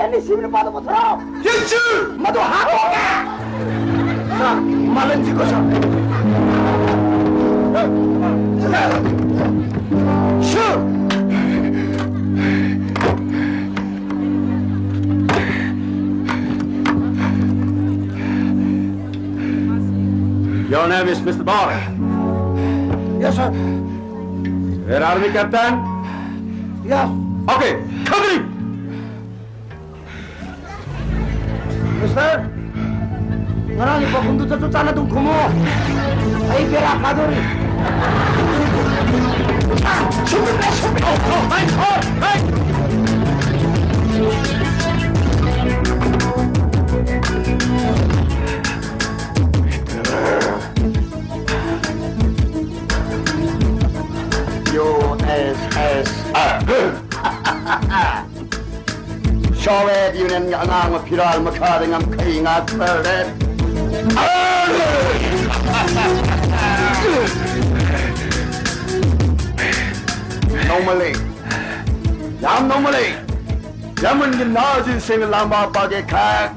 팬이 시비를 받아보도록 예수! 모두 하고가! 자, 말은 찍어서 슛! Your name is Mr. Barr. Yes, sir. Where are we, Captain? Yes. Okay, come Mister, ngarang ipapunta sa sana itong kumo. Ay, pera ka doon. Sumit na, sumit! Hey! USSR. Soviet Union nga nga piral makaring ang kaingat pelet. Normally, yaman ginazin sing lamba pagi kak.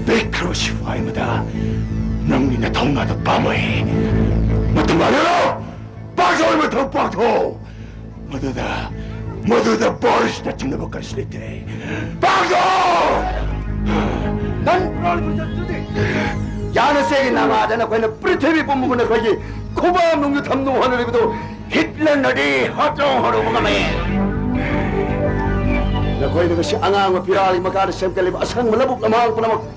Bekro 시와이마다 낭리나 통나도 빠모이 뭐든 말해라 빠져오면 더 빠져 모두다 버릇이다 찍는 것까지 슬리트네 빠져 난 프로그램 야는 세게 나가잖아. 거기는 프리테비 본부문에 거기 쿠바 농유 탐동하는 애도 히틀러들이 허종하러 보가매. 나 거기는 것이 앙앙의 비라리 마가르 셈깔리 아상 몰라복 나망 보나막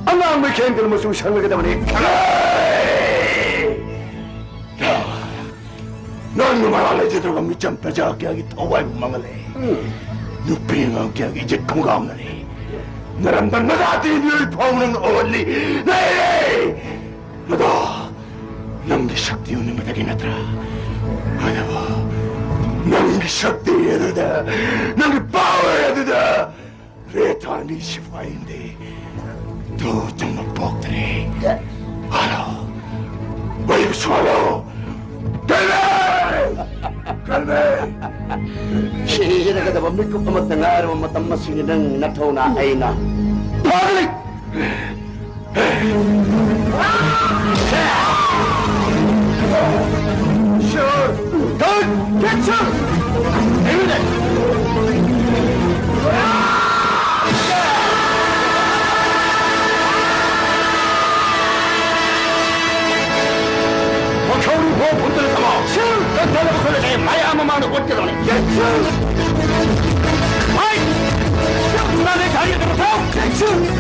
앙앙의 캔들 무슨 상을 때문에 넌 놈을 알레지 들어가 밑점 빼자 깨하기 더와이고 망할래 누피가 깨하기 이제 통과 없느니 너랑 난 너다 뒤를 파우는 어울리 네 너도 남기 삭디 오는 마다기 나더라 하나와 남기 삭디 에르다 남기 파워 에르다 레타니 시파인데 또 정말 뻑들이 하나 왜 수하러 갈매 시기는 그다 뭐 믿고 보면 나를 뭐 담마시는 나타오나 아이나 파리 슛! 던! 캐치! 에미네! 겨울이 뭐 본들을 삼아 슛! 던달라고 걸려서 마야마마는 어쩌더니 캐치! 아이! 슛! 나의 자리에 들어서 캐치!